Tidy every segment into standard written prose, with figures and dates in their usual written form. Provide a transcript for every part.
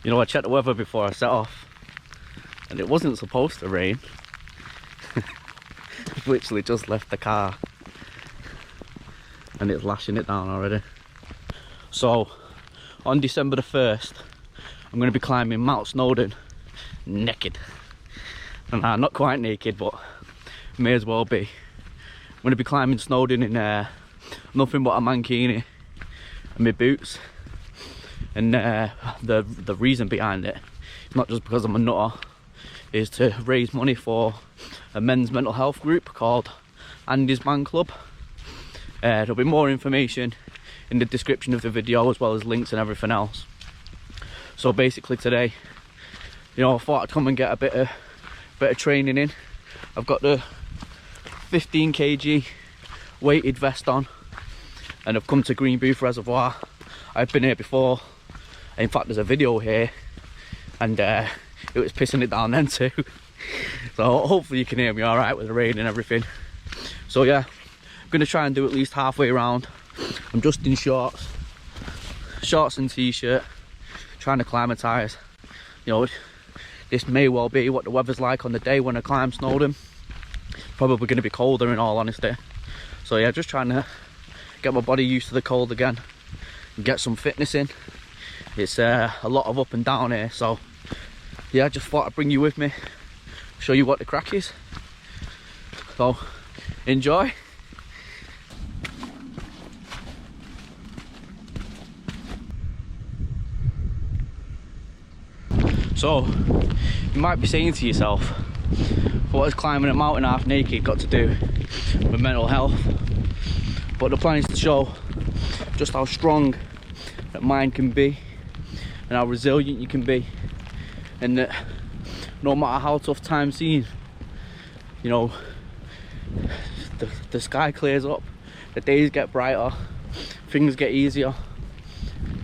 You know, I checked the weather before I set off, and it wasn't supposed to rain. I've literally just left the car and it's lashing it down already. So on December the 1st, I'm going to be climbing Mount Snowdon naked. And I'm not quite naked, but may as well be. I'm going to be climbing Snowdon in nothing but a Mankini and my boots. And the reason behind it, not just because I'm a nutter, is to raise money for a men's mental health group called Andy's Man Club. There'll be more information in the description of the video, as well as links and everything else. So basically today, you know, I thought I'd come and get a bit of training in. I've got the 15 kg weighted vest on, and I've come to Green Booth Reservoir. I've been here before. In fact, there's a video here, and it was pissing it down then too. So hopefully you can hear me all right with the rain and everything. So yeah, I'm gonna try and do at least halfway around. I'm just in shorts and t-shirt, trying to acclimatise. You know, this may well be what the weather's like on the day when I climb Snowdon. Probably going to be colder in all honesty. So yeah, just trying to get my body used to the cold again and get some fitness in. It's a lot of up and down here, so yeah, I just thought I'd bring you with me, show you what the crack is. So enjoy. So you might be saying to yourself, what has climbing a mountain half naked got to do with mental health? But the plan is to show just how strong that mind can be and how resilient you can be, and that no matter how tough times seem, you know, the sky clears up, the days get brighter, things get easier,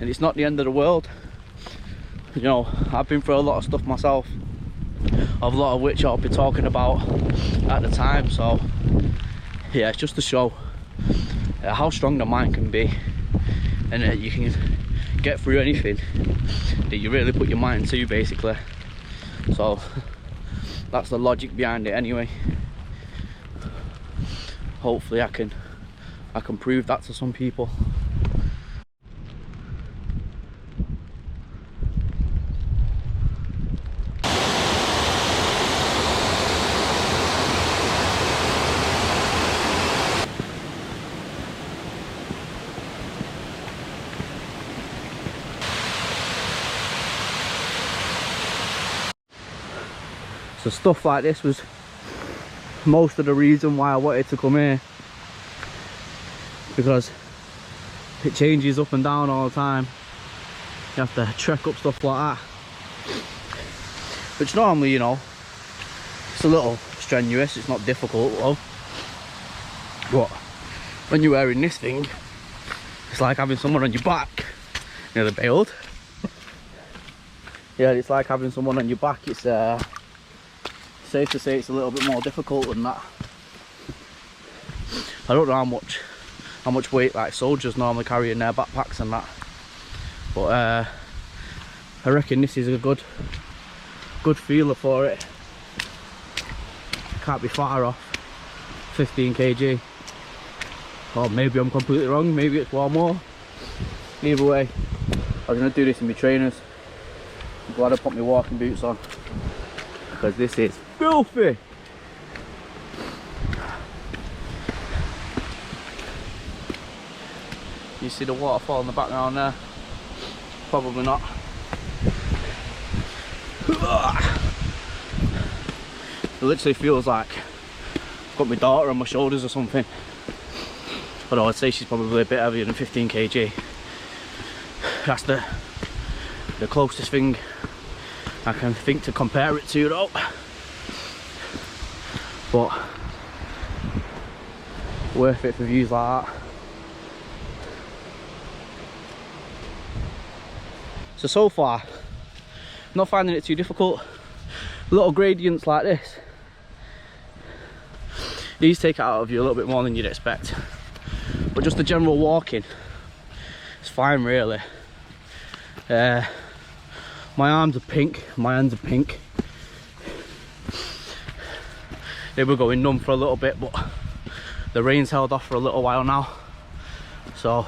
and it's not the end of the world. You know, I've been through a lot of stuff myself, a lot of which I'll be talking about at the time. So yeah, it's just to show how strong the mind can be, and that you can get through anything that you really put your mind to, basically. So that's the logic behind it anyway. Hopefully I can prove that to some people. So stuff like this was most of the reason why I wanted to come here, because it changes up and down all the time. You have to trek up stuff like that, which normally, you know, it's a little strenuous, it's not difficult though. But when you're wearing this thing, it's like having someone on your back. You know, they bailed. Yeah, it's like having someone on your back. It's safe to say it's a little bit more difficult than that. I don't know how much weight like soldiers normally carry in their backpacks and that, but I reckon this is a good feeler for it. Can't be far off 15 kg, or maybe I'm completely wrong, maybe it's one more. Either way, I was going to do this in my trainers. I'm glad I put my walking boots on, because this is filthy. You see the waterfall in the background there? Probably not. It literally feels like I've got my daughter on my shoulders or something. Although I'd say she's probably a bit heavier than 15 kg. That's the closest thing I can think to compare it to though. But worth it for views like that. So far, I'm not finding it too difficult. Little gradients like this, these take it out of you a little bit more than you'd expect. But just the general walking, it's fine really. My arms are pink, my hands are pink. They were going numb for a little bit, but the rain's held off for a little while now, so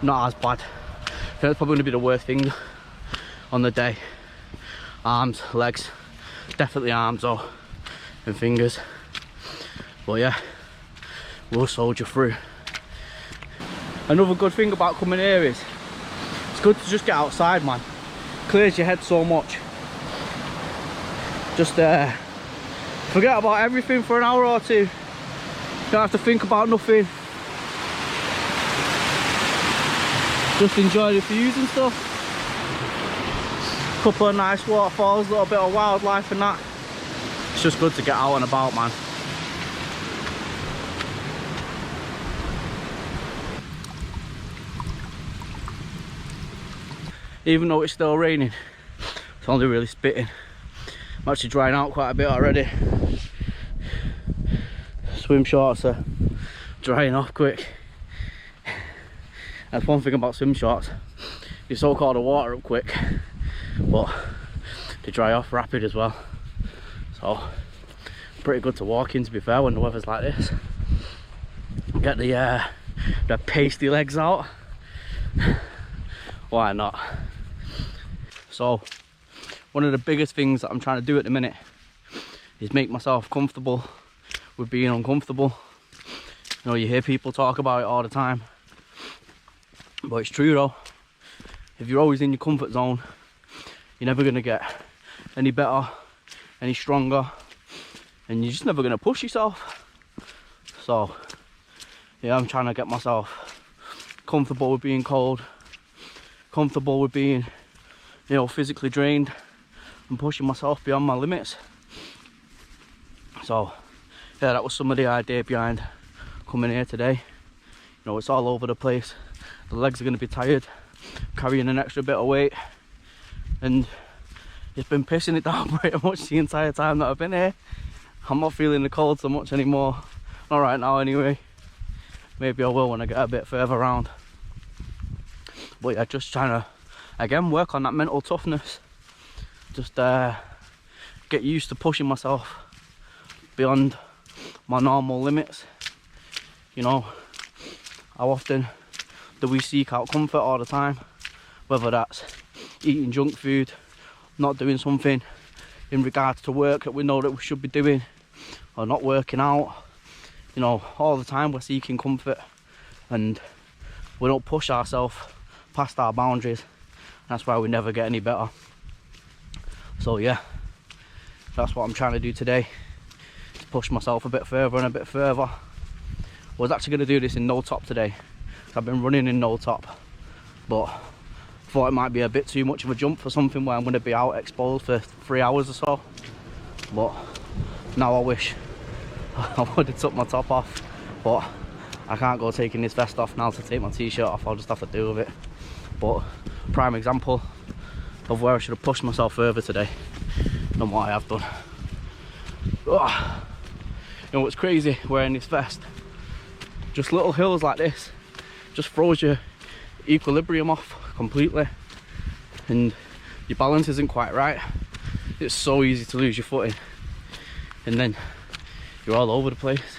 not as bad. I think that's probably going to be the worst thing on the day. Arms, legs, definitely arms though, and fingers. But yeah, we'll soldier through. Another good thing about coming here is it's good to just get outside, man. Clears your head so much. Just forget about everything for an hour or two. Don't have to think about nothing. Just enjoy the views and stuff. Couple of nice waterfalls, a little bit of wildlife and that. It's just good to get out and about, man. Even though it's still raining, it's only really spitting. I'm actually drying out quite a bit already. Swim shorts are drying off quick. That's one thing about swim shorts. You soak all the water up quick, but they dry off rapid as well. So pretty good to walk in, to be fair, when the weather's like this. Get the pasty legs out. Why not? So one of the biggest things that I'm trying to do at the minute is make myself comfortable with being uncomfortable. You know, you hear people talk about it all the time, but it's true though. If you're always in your comfort zone, you're never going to get any better, any stronger, and you're just never going to push yourself. So yeah, I'm trying to get myself comfortable with being cold, comfortable with being, you know, physically drained and pushing myself beyond my limits. So yeah, that was some of the idea behind coming here today. You know, it's all over the place. The legs are going to be tired, carrying an extra bit of weight, and it's been pissing it down pretty much the entire time that I've been here. I'm not feeling the cold so much anymore, not right now anyway. Maybe I will when I get a bit further around. But yeah, just trying to again work on that mental toughness. Just get used to pushing myself beyond my normal limits. You know, how often do we seek out comfort all the time? Whether that's eating junk food, not doing something in regards to work that we know that we should be doing, or not working out. You know, all the time we're seeking comfort and we don't push ourselves past our boundaries. That's why we never get any better. So yeah, that's what I'm trying to do today, to push myself a bit further and a bit further. I was actually going to do this in no top today. I've been running in no top, but thought it might be a bit too much of a jump for something where I'm going to be out exposed for 3 hours or so. But now I wish I would have took my top off, but I can't go taking this vest off now to take my t-shirt off. I'll just have to deal with it. But prime example of where I should have pushed myself further today than what I have done. Ugh. You know what's crazy wearing this vest? Just little hills like this just throws your equilibrium off completely, and your balance isn't quite right. It's so easy to lose your footing, and then you're all over the place.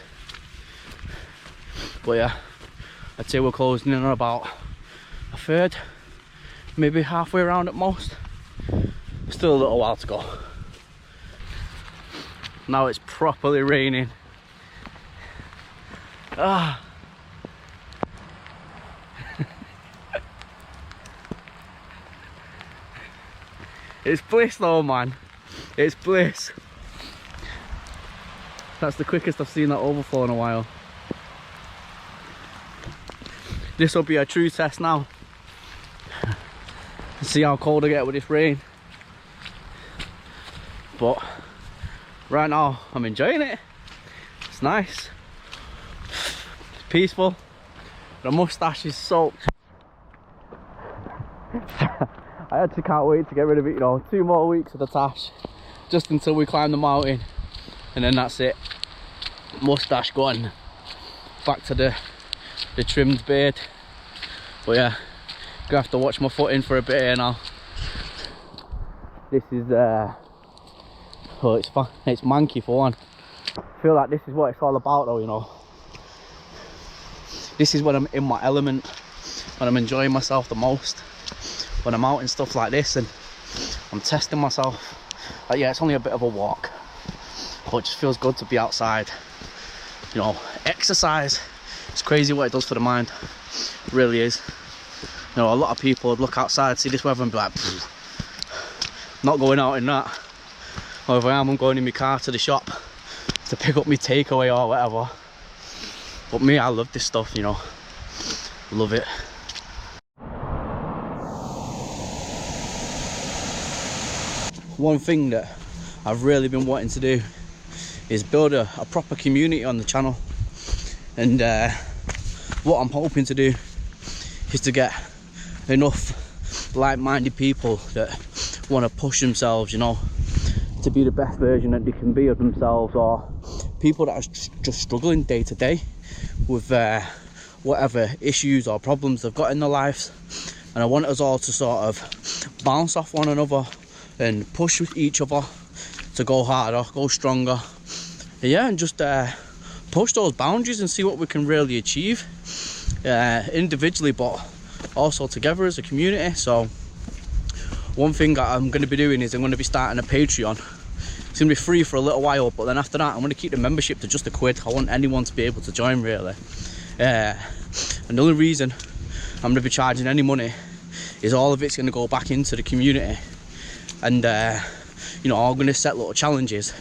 But yeah, I'd say we're closing in on about a third, maybe halfway around at most. Still a little while to go. Now it's properly raining. Ah. It's bliss though, man. It's bliss. That's the quickest I've seen that overflow in a while. This will be a true test now. See how cold I get with this rain. But right now I'm enjoying it. It's nice. It's peaceful. The moustache is soaked. I actually can't wait to get rid of it, you know. 2 more weeks of the tash, just until we climb the mountain, and then that's it. Moustache gone. Back to the trimmed beard. But yeah, gonna have to watch my footing for a bit here now. This is oh, it's fun. It's manky for one. I feel like this is what it's all about though, you know. This is when I'm in my element, when I'm enjoying myself the most, when I'm out and stuff like this and I'm testing myself. Like, yeah, it's only a bit of a walk, but it just feels good to be outside. You know, exercise, it's crazy what it does for the mind. It really is. You know, a lot of people would look outside, see this weather and be like, not going out in that. Or if I am, I'm going in my car to the shop to pick up my takeaway or whatever. But me, I love this stuff, you know. Love it. One thing that I've really been wanting to do is build a proper community on the channel. And what I'm hoping to do is to get enough like-minded people that want to push themselves, you know, to be the best version that they can be of themselves, or people that are just struggling day to day with whatever issues or problems they've got in their lives. And I want us all to sort of bounce off one another and push with each other to go harder, go stronger, yeah, and just push those boundaries and see what we can really achieve individually, but also together as a community. So one thing that I'm going to be doing is I'm going to be starting a Patreon. It's going to be free for a little while, but then after that I'm going to keep the membership to just £1. I want anyone to be able to join, really. And the only reason I'm going to be charging any money is all of it's going to go back into the community. And you know, I'm going to set little challenges,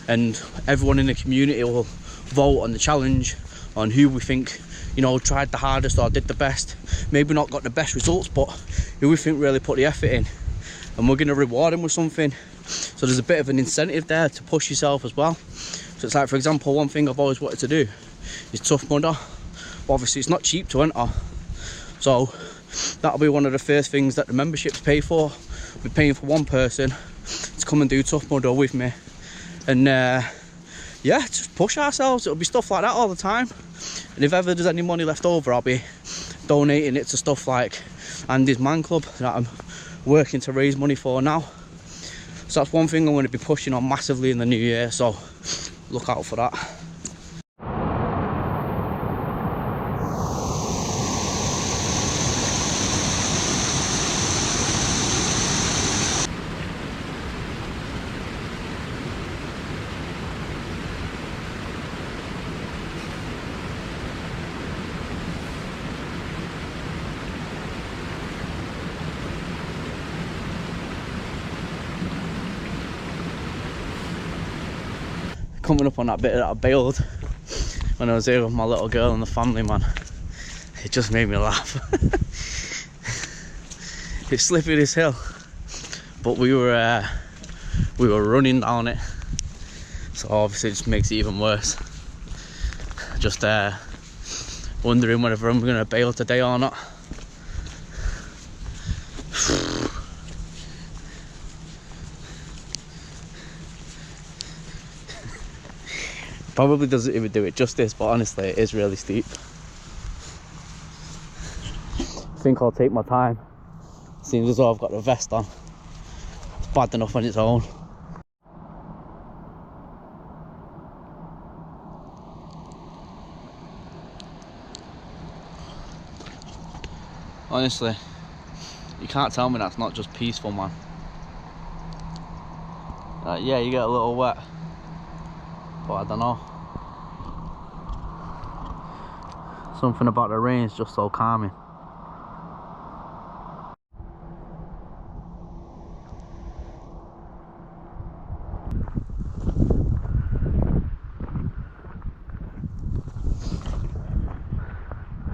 and everyone in the community will vote on the challenge, on who we think, you know, tried the hardest or did the best. Maybe not got the best results, but who we think really put the effort in, and we're going to reward them with something. So there's a bit of an incentive there to push yourself as well. So it's like, for example, one thing I've always wanted to do is Tough Mudder. Obviously it's not cheap to enter, so that'll be one of the first things that the memberships pay for. We're paying for one person to come and do Tough Mudder with me, and yeah, just push ourselves. It'll be stuff like that all the time, and if ever there's any money left over, I'll be donating it to stuff like Andy's Man Club that I'm working to raise money for now. So that's one thing I'm going to be pushing on massively in the new year, so look out for that. Coming up on that bit that I bailed when I was here with my little girl and the family, man. It just made me laugh. It's slippy, this hill, but we were running down it, so obviously it just makes it even worse. Just wondering whether I'm going to bail today or not. Probably doesn't even do it justice, but honestly it is really steep. I think I'll take my time, seems as though I've got the vest on. It's bad enough on its own. Honestly, you can't tell me that's not just peaceful, man. Yeah, you get a little wet, but I don't know. Something about the rain is just so calming.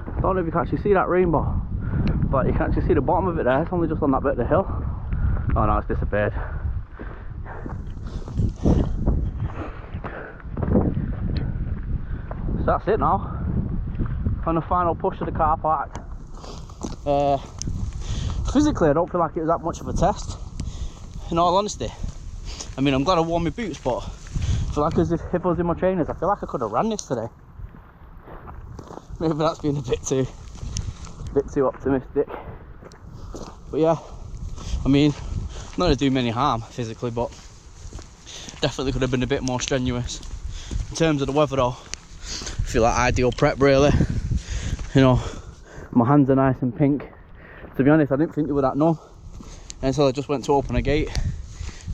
I don't know if you can actually see that rainbow, but you can actually see the bottom of it there. It's only just on that bit of the hill. Oh no, it's disappeared. So that's it now. On the final push of the car park. Physically I don't feel like it was that much of a test, in all honesty. I mean, I'm glad I wore my boots, but I feel like as if I was in my trainers, I feel like I could have ran this today. Maybe that's being a bit too optimistic. But yeah, I mean, Not to do many harm physically, but definitely could have been a bit more strenuous. In terms of the weather though, I feel like ideal prep really. You know, my hands are nice and pink. To be honest, I didn't think they were that numb until I just went to open a gate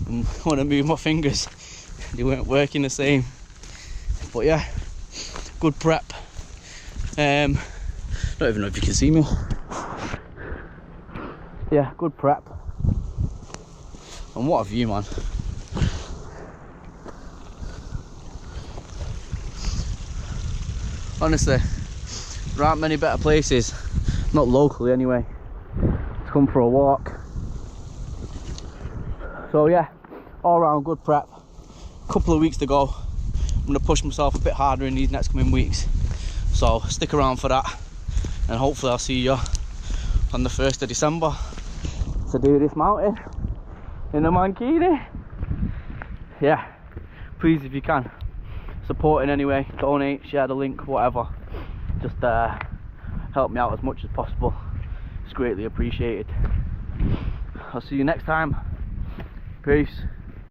and when I moved my fingers, they weren't working the same. But yeah, good prep. Don't even know if you can see me. Yeah, good prep. And what a view, man. Honestly, there aren't many better places, not locally anyway, to come for a walk. So yeah, all round good prep. Couple of weeks to go. I'm going to push myself a bit harder in these next coming weeks. So stick around for that, and hopefully I'll see you on the 1st of December to do this mountain in the Mankini. Yeah, please, if you can, support in any way, donate, share the link, whatever. Just help me out as much as possible. It's greatly appreciated. I'll see you next time. Peace.